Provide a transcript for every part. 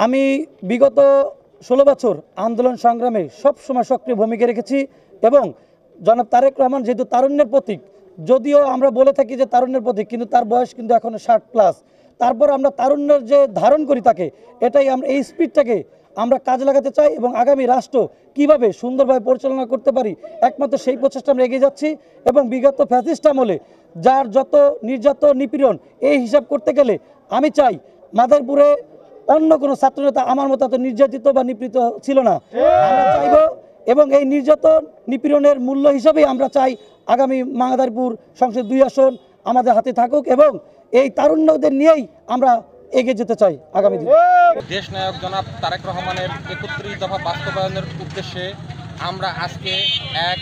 আমি বিগত 16 বছর আন্দোলন সংগ্রামে সবসময় সক্রিয় ভূমিকা রেখেছি এবং জনাব তারেক রহমান যেহেতু তারুণ্যের প্রতীক, যদিও আমরা বলে থাকি যে তারুণ্যের প্রতীক, কিন্তু তার বয়স কিন্তু এখনো 60+। তারপর আমরা তারুণ্যের যে ধারণ করি তাকে, এটাই আমরা এই স্পিডটাকে আমরা কাজে লাগাতে চাই এবং আগামী রাষ্ট্র কিভাবে সুন্দরভাবে পরিচালনা করতে পারি একমাত্র সেই প্রচেষ্টা আমরা এগিয়ে যাচ্ছি। এবং বিগত ফ্যাসিস্ট আমলে যার যত নির্যাতন নিপীড়ন, এই হিসাব করতে গেলে আমি চাই মাদারীপুরে অন্য কোনো ছাত্রনেতা আমার মতো এত নির্যাতিত বা নিপীড়িত ছিল না। আমরা চাইব এবং এই নির্যাতন নিপীড়নের মূল্য হিসাবেই আমরা চাই আগামী মাদারীপুর সংসদ 2 আসন আমাদের হাতে থাকুক এবং এই তারুণ্যদের নিয়েই আমরা এগিয়ে যেতে চাই আগামী দিনে। দেশ নায়ক জনাব তারেক রহমানের 31 দফা বাস্তবায়নের উদ্দেশ্যে আমরা আজকে এক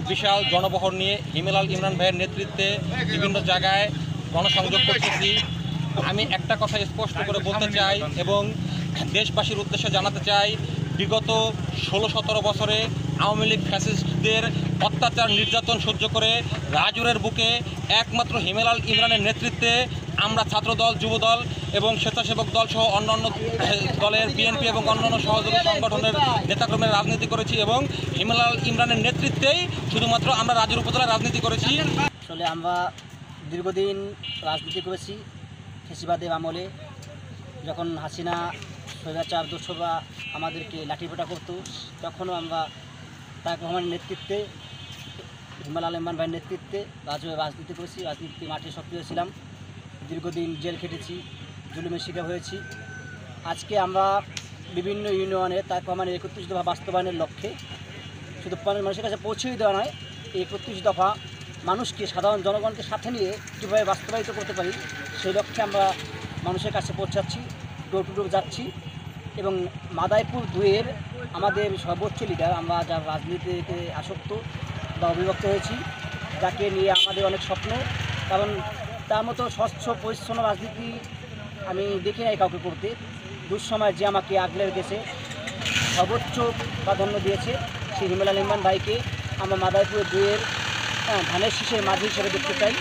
বিশাল জনবহর নিয়ে হিমেলাল ইমরান ভাইয়ের নেতৃত্বে বিভিন্ন জায়গায় গণসংযোগ করতেছি। আমি একটা কথা স্পষ্ট করে বলতে চাই এবং দেশবাসীর উদ্দেশ্যে জানাতে চাই, বিগত 16-17 বছরে আওয়ামী লীগ ফ্যাসিস্টদের অত্যাচার নির্যাতন সহ্য করে রাজুরের বুকে একমাত্র হিমেলাল ইমরানের নেতৃত্বে আমরা ছাত্রদল, যুবদল এবং স্বেচ্ছাসেবক দল সহ অন্যান্য দলের বিএনপি এবং অন্যান্য সহযোগী সংগঠনের নেতাকর্মীরা রাজনীতি করেছি এবং হিমেলাল ইমরানের নেতৃত্বেই শুধুমাত্র আমরা রাজুর উপজেলায় রাজনীতি করেছি। আসলে আমরা দীর্ঘদিন রাজনীতি করেছি ফ্যাসিবাদের আমলে, যখন হাসিনা স্বৈরাচার দস্যুরা আমাদেরকে লাঠিপেটা করতো, তখনও আমরা তারেক রহমানের নেতৃত্বে, হিমেলাল ইমরান ভাইয়ের নেতৃত্বে রাজনীতি করেছি, রাজনীতি মাঠে সক্রিয় ছিলাম, দীর্ঘদিন জেল খেটেছি, জুলুমের শিকার হয়েছি। আজকে আমরা বিভিন্ন ইউনিয়নে তারেক রহমানের 31 দফা বাস্তবায়নের লক্ষ্যে শুধু মানুষের কাছে পৌঁছে দেওয়া নয়, এই 31 দফা মানুষকে, সাধারণ জনগণকে সাথে নিয়ে কীভাবে বাস্তবায়িত করতে পারি সেই লক্ষ্যে আমরা মানুষের কাছে পৌঁছাচ্ছি, ডোর টু ডোর যাচ্ছি। এবং মাদারীপুর 2-এর আমাদের সর্বোচ্চ লিডার, আমরা যার রাজনীতিতে আসক্ত বা অবিভক্ত হয়েছি, যাকে নিয়ে আমাদের অনেক স্বপ্ন, কারণ তার মতো স্বচ্ছ পরিচ্ছন্ন রাজনীতি আমি দেখি নাই কাউকে করতে। দুঃসময় যে আমাকে আগলে রেখেছে, সর্বোচ্চ প্রাধান্য দিয়েছে, সেই হিমেলাল ইমরান ভাইকে আমরা মাদারীপুর 2-এর ধানের শীষের মাঝি হিসেবে দেখতে চাই।